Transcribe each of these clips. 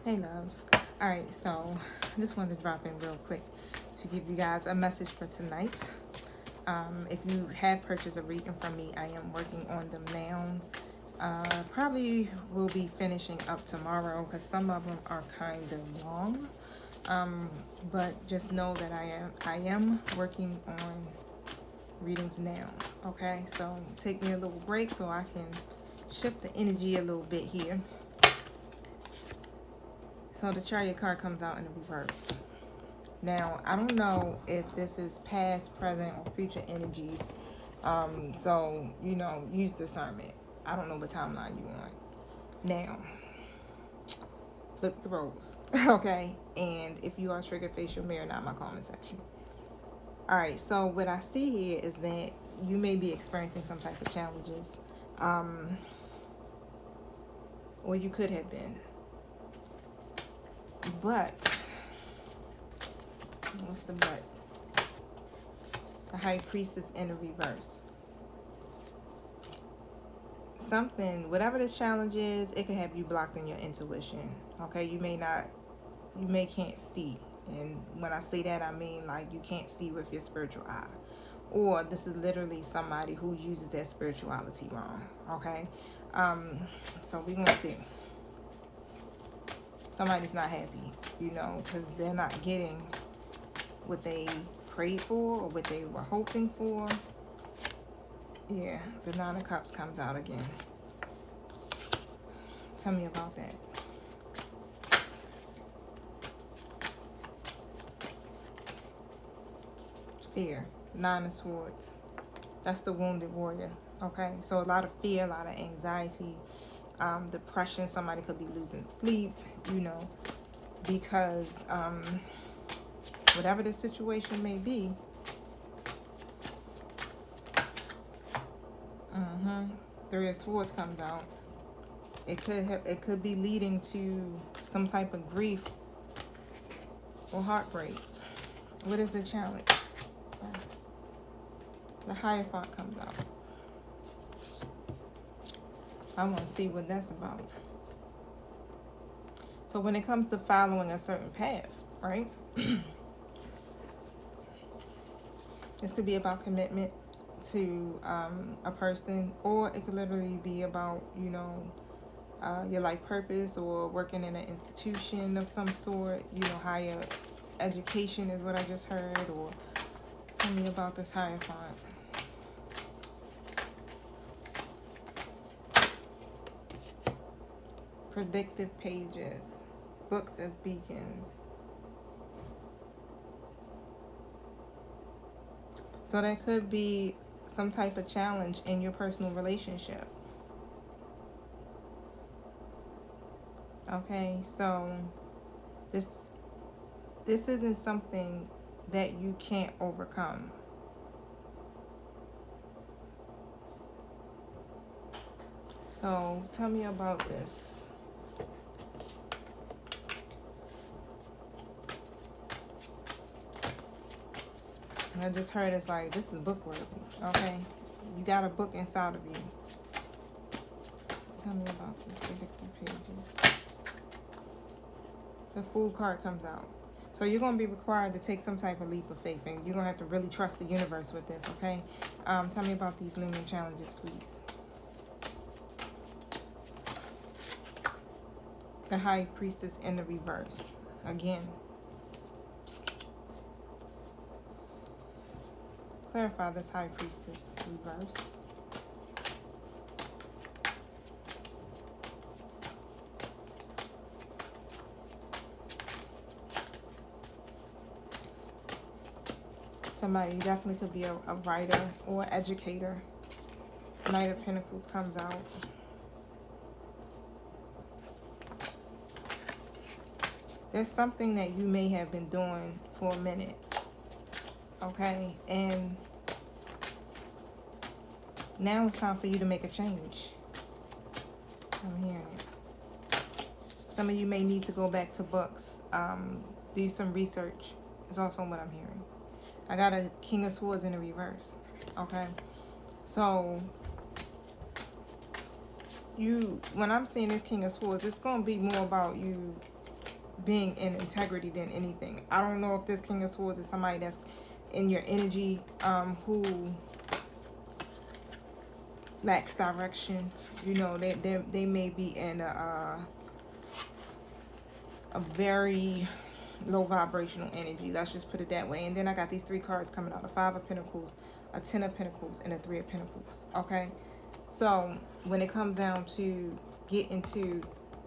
Hey loves. Alright, so I just wanted to drop in real quick to give you guys a message for tonight. If you have purchased a reading from me, I am working on them now. Probably will be finishing up tomorrow because some of them are kind of long. But just know that I am working on readings now. Okay, so take me a little break so I can shift the energy a little bit here. So the Chariot card comes out in the reverse. Now, I don't know if this is past, present, or future energies. So, use discernment. I don't know what timeline you're on. Now, flip the roles, okay? And if you are triggered, face your mirror, not my comment section. All right, so what I see here is that you may be experiencing some type of challenges. Or you could have been. But, what's the but? The High Priestess in the reverse. Something, whatever the challenge is, it could have you blocked in your intuition. Okay, you may can't see. And when I say that, I mean like you can't see with your spiritual eye. Or this is literally somebody who uses their spirituality wrong. Okay, so we're gonna see. Somebody's not happy, because they're not getting what they prayed for or what they were hoping for. Yeah, the Nine of Cups comes out again. Tell me about that. Fear. Nine of Swords. That's the wounded warrior. Okay, so a lot of fear, a lot of anxiety, depression. Somebody could be losing sleep, because whatever the situation may be. Three of Swords comes out. It could be leading to some type of grief or heartbreak. What is the challenge? The Hierophant comes out. I want to see what that's about. So when it comes to following a certain path, right? This could be about commitment to a person, or it could literally be about, your life purpose, or working in an institution of some sort, higher education is what I just heard. Or tell me about this Hierophant. Predictive pages, books as beacons. So that could be some type of challenge in your personal relationship. Okay, so this isn't something that you can't overcome. So tell me about this. I just heard it's like, this is book worthy, okay? You got a book inside of you. Tell me about these predictive pages. The Fool card comes out. So you're going to be required to take some type of leap of faith, and you're going to have to really trust the universe with this, okay? Tell me about these lunar challenges, please. The High Priestess in the reverse. Again. Clarify this High Priestess reverse. Somebody definitely could be a writer or educator. Knight of Pentacles comes out. There's something that you may have been doing for a minute. Okay, and now it's time for you to make a change. I'm hearing it. Some of you may need to go back to books, do some research. Is also what I'm hearing. I got a King of Swords in the reverse. Okay, so when I'm seeing this King of Swords, it's going to be more about you being in integrity than anything. I don't know if this King of Swords is somebody that's in your energy, who lacks direction. You know, they may be in a very low vibrational energy. Let's just put it that way. And then I got these 3 cards coming out: a 5 of Pentacles, a 10 of Pentacles, and a 3 of Pentacles. Okay, so when it comes down to get into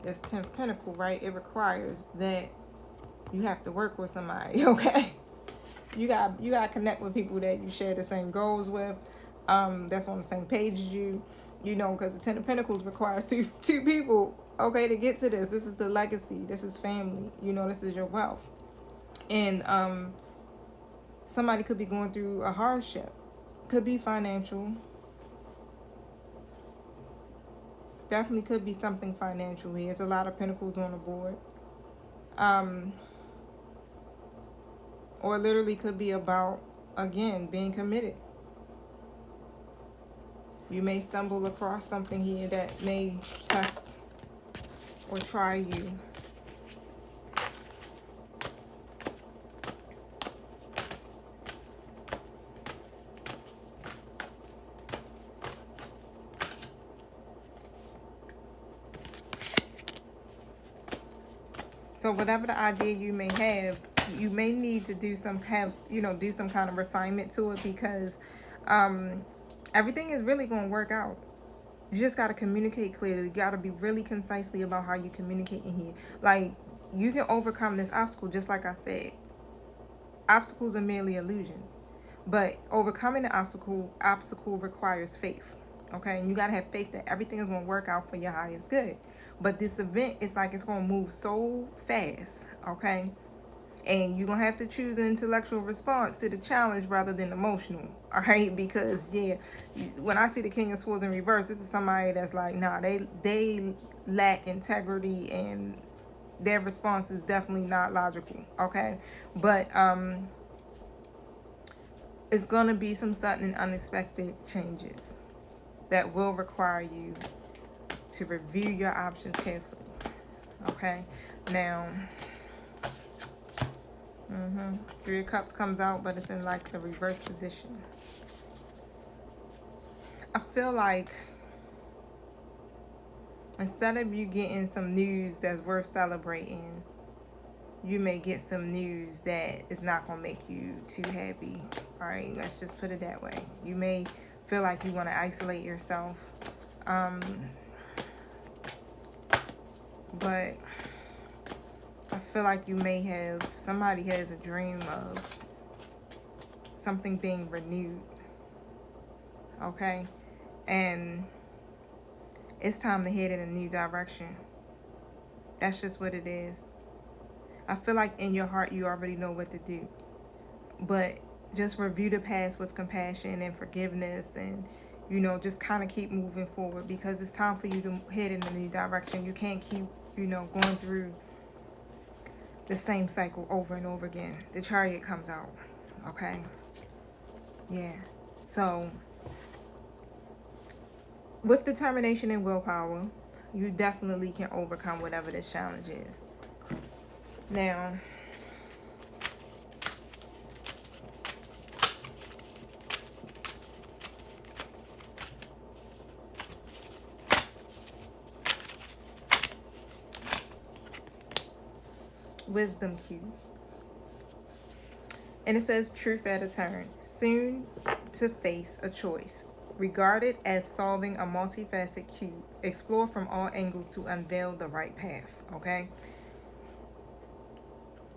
this 10th Pentacle, right, it requires that you have to work with somebody. Okay, you got to connect with people that you share the same goals with, that's on the same page as you. You know, because the 10 of Pentacles requires two people, okay, to get to this. This is the legacy. This is family. You know, this is your wealth. And somebody could be going through a hardship. Could be financial. Definitely could be something financial here. There's a lot of Pentacles on the board. Or literally could be about, again, being committed. You may stumble across something here that may test or try you. So whatever the idea you may have, you may need to do some kind of refinement to it, because everything is really going to work out. You just got to communicate clearly. You got to be really concisely about how you communicate in here. Like, you can overcome this obstacle, just like I said. Obstacles are merely illusions. But overcoming the obstacle requires faith. Okay? And you got to have faith that everything is going to work out for your highest good. But this event is like it's going to move so fast. Okay? And you're going to have to choose an intellectual response to the challenge rather than emotional. All right? Because, yeah, when I see the King of Swords in reverse, this is somebody that's like, nah, they lack integrity, and their response is definitely not logical. Okay? But it's going to be some sudden and unexpected changes that will require you to review your options carefully. Okay? Now, 3 of Cups comes out, but it's in like the reverse position. I feel like instead of you getting some news that's worth celebrating, you may get some news that is not going to make you too happy. All right, let's just put it that way. You may feel like you want to isolate yourself. But I feel like you may have, somebody has a dream of something being renewed. Okay? And it's time to head in a new direction. That's just what it is. I feel like in your heart you already know what to do. But just review the past with compassion and forgiveness, and, you know, just kind of keep moving forward, because it's time for you to head in a new direction. You can't keep, you know, going through the same cycle over and over again. The Chariot comes out. Okay? Yeah. So, with determination and willpower, you definitely can overcome whatever this challenge is. Now, Wisdom cube. And it says, truth at a turn. Soon to face a choice. Regard it as solving a multifaceted cube. Explore from all angles to unveil the right path. Okay?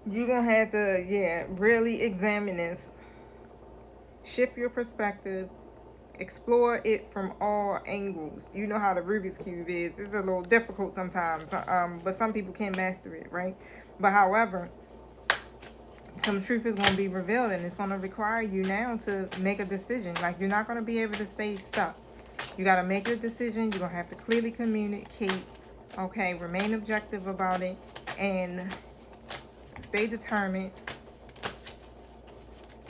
You're going to have to, really examine this. Shift your perspective. Explore it from all angles. You know how the Rubik's Cube is. It's a little difficult sometimes. But some people can master it, right? But however, some truth is going to be revealed, and it's going to require you now to make a decision. Like, you're not going to be able to stay stuck. You got to make your decision. You're going to have to clearly communicate. Okay, remain objective about it, and stay determined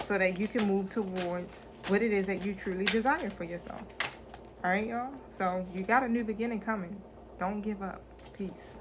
so that you can move towards what it is that you truly desire for yourself. All right, y'all? So you got a new beginning coming. Don't give up. Peace.